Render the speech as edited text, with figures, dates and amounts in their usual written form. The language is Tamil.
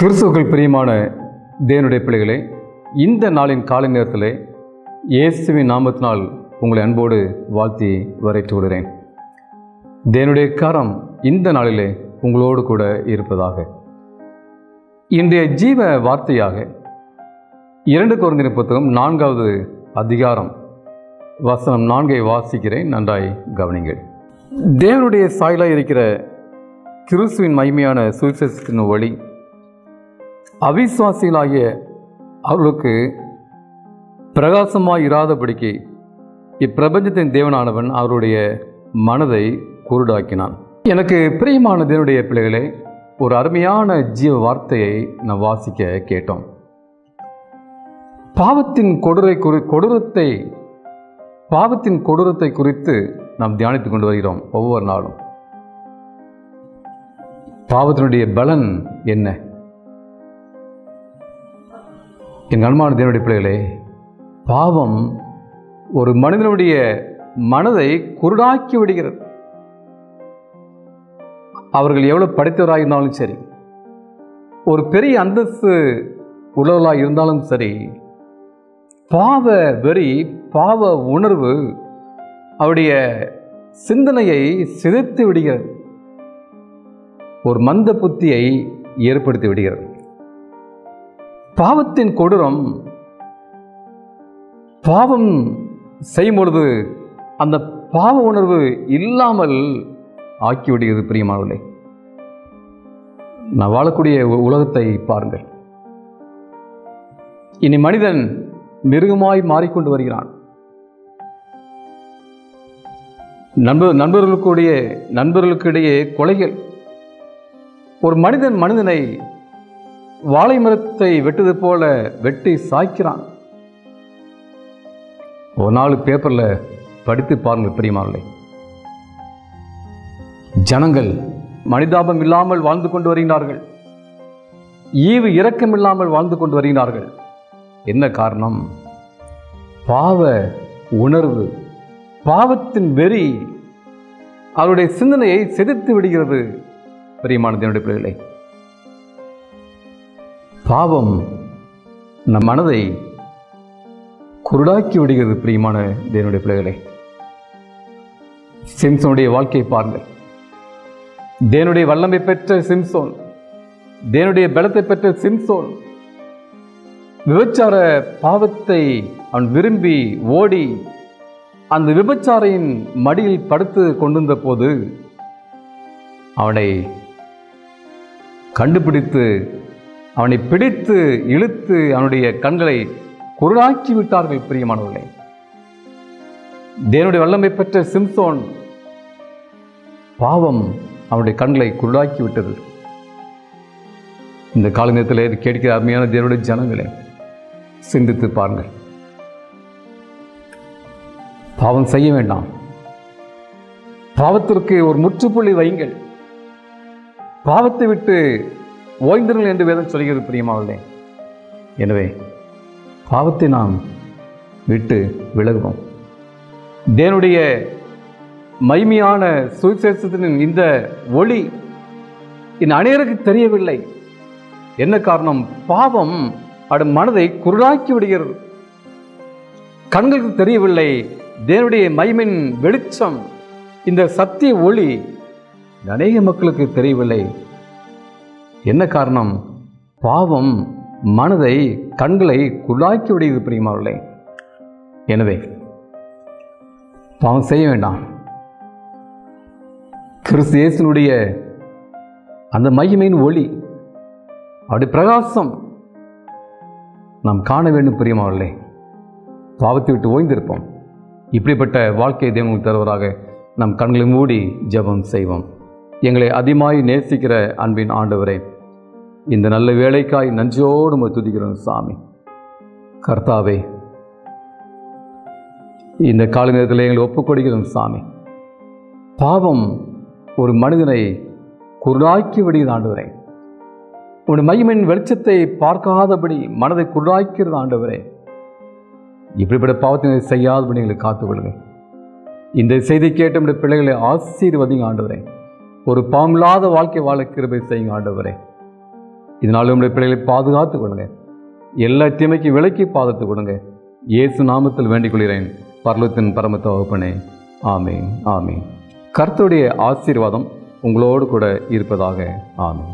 கிறிஸ்துவுக்குள் பிரியமான தேவனுடைய பிள்ளைகளே, இந்த நாளின் காலை நேரத்தில் இயேசுவின் நாமத்தினால் உங்களை அன்போடு வாழ்த்தி வரவேற்று விடுகிறேன். தேவனுடைய கரம் இந்த நாளிலே உங்களோடு கூட இருப்பதாக. இன்றைய ஜீவ வார்த்தையாக 2 கொரிந்தியர் புத்தகம் 4வது அதிகாரம் வசனம் 4 வாசிக்கிறேன். நன்றாய் கவனிங்கள். தேவனுடைய சாயலாய் இருக்கிற கிறிஸ்துவின் மகிமையான சுவிசேஷத்தின் வழி அவிசுவாசிகளாகிய அவர்களுக்கு பிரகாசமாய் இராதபடிக்கு இப்பிரபஞ்சத்தின் தேவனானவன் அவருடைய மனதை குருடாக்கினான். எனக்கு பிரியமான தேவனுடைய பிள்ளைகளே, ஒரு அருமையான ஜீவ வார்த்தையை நாம் வாசிக்க கேட்டோம். பாவத்தின் கொடூரத்தை குறித்து நாம் தியானித்துக் கொண்டு வருகிறோம். ஒவ்வொரு நாளும் பாவத்தினுடைய பலன் என்ன? என் அன்பான தேவனுடைய பிள்ளைகளே, பாவம் ஒரு மனிதனுடைய மனதை குருடாக்கி விடுகிறது. அவர்கள் எவ்வளவு படித்தவராக இருந்தாலும் சரி, ஒரு பெரிய அந்தஸ்து உள்ளவர்களாக இருந்தாலும் சரி, பாவ வெறி, பாவ உணர்வு அவருடைய சிந்தனையை சிதைத்து விடுகிறது. ஒரு மந்த புத்தியை ஏற்படுத்தி விடுகிறது. பாவத்தின் கொடூரம், பாவம் செய்யும் பொழுது அந்த பாவ உணர்வு இல்லாமல் ஆக்கிவிடுகிறது. பிரியமானவர்களே, நான் வாழக்கூடிய உலகத்தை பாருங்கள். இனி மனிதன் மிருகமாய் மாறிக்கொண்டு வருகிறான். நண்பர்களுக்கிடையே கொலைகள். ஒரு மனிதனை வாழை மரத்தை வெட்டுவது போல வெட்டி சாய்க்கிறான். ஒரு நாள் பேப்பர்ல படித்து பாருங்கள் பிரியமானவர்களே. ஜனங்கள் மனிதாபம் இல்லாமல் வாழ்ந்து கொண்டு வருகிறார்கள். ஈவு இரக்கம் இல்லாமல் வாழ்ந்து கொண்டு வருகிறார்கள். என்ன காரணம்? பாவ உணர்வு, பாவத்தின் வெறி அவருடைய சிந்தனையை சிதைத்து விடுகிறது. பிரியமான தேவனுடைய பிள்ளைகளே, பாவம் நம் மனதை குருடாக்கி விடுகிறது. பிரியமான தேவனுடைய பிள்ளைகளே, சிம்சோனுடைய வாழ்க்கையை பாருங்கள். தேவனுடைய வல்லமை பெற்ற சிம்சோன், தேவனுடைய பலத்தை பெற்ற சிம்சோன், விபச்சார பாவத்தை அவன் விரும்பி ஓடி அந்த விபச்சாரின் மடியில் படுத்து கொண்டிருந்த போது அவனை கண்டுபிடித்து அவனை பிடித்து இழுத்து அவனுடைய கண்களை குருடாக்கி விட்டார்கள். பிரியமானவர்களே, தேவனுடைய வல்லமை பெற்ற சிம்சோன், பாவம் அவனுடைய கண்களை குருடாக்கி விட்டது. இந்த கால நேரத்தில் கேட்கிற அருமையான தேவனுடைய ஜனங்களே, சிந்தித்து பாருங்கள். பாவம் செய்ய வேண்டாம். பாவத்திற்கு ஒரு முற்றுப்புள்ளி வையுங்கள். பாவத்தை விட்டு ஓய்ந்திருங்கள் என்று வேதம் சொல்கிறது. பிரியமானவர்களே, எனவே பாவத்தை நாம் விட்டு விலகுவோம். தேவனுடைய மகிமையான சுவிசேஷத்தின் இந்த ஒளி இந்த அநேகருக்கு தெரியவில்லை. என்ன காரணம்? பாவம் அவருடைய மனதை குருடாக்கி விடுகிறது. கண்களுக்கு தெரியவில்லை. தேவனுடைய மகிமையின் வெளிச்சம், இந்த சத்திய ஒளி அநேக மக்களுக்கு தெரியவில்லை. என்ன காரணம்? பாவம் மனதை, கண்களை குருடாக்கி விடுகிறது. பிரியமானவர்களே, எனவே பாவம் செய்ய வேண்டாம். கிறிஸ்து இயேசுவினுடைய அந்த மகிமையின் ஒளி, அவருடைய பிரகாசம் நாம் காண வேண்டும். பிரியமானவர்களே, பாவத்தை விட்டு ஓய்ந்திருப்போம். இப்படிப்பட்ட வாழ்க்கை தேவனுக்கு தருவதாக நம் கண்களை மூடி ஜெபம் செய்வோம். எங்களை அதிகமாய் நேசிக்கிற அன்பின் ஆண்டவரே, இந்த நல்ல வேலைக்காய் நன்றியோடு நம்ம துதிக்கிறோம் சாமி. கர்த்தாவே, இந்த கால நேரத்தில் எங்களை ஒப்புக்கொடுக்கிறோம் சாமி. பாவம் ஒரு மனிதனை குருடாக்கி விடுகிறது ஆண்டவரே. உன்னுடைய மகிமையின் வெளிச்சத்தை பார்க்காதபடி மனதை குருடாக்கிறது ஆண்டவரே. இப்படிப்பட்ட பாவத்தினை செய்யாதபடி எங்களை காத்துக்கொள்ளுங்க. இந்த செய்தி கேட்ட நம்முடைய பிள்ளைகளை ஆசீர்வதிங்க ஆண்டவரே. ஒரு பாவமில்லாத வாழ்க்கை வாழ கிருபை செய்யுங்க ஆண்டவரே. இதனால் உங்களுடைய பிள்ளைகளை பாதுகாத்து கொடுங்க, எல்லா தீமைக்கு விலக்கி பாதுகாத்து கொடுங்க. இயேசு நாமத்தில் வேண்டிக் கொள்கிறேன் பரலோகத்தின் பரம தகப்பனே. ஆமீன், ஆமீன். கர்த்தருடைய ஆசீர்வாதம் உங்களோடு கூட இருப்பதாக. ஆமீன்.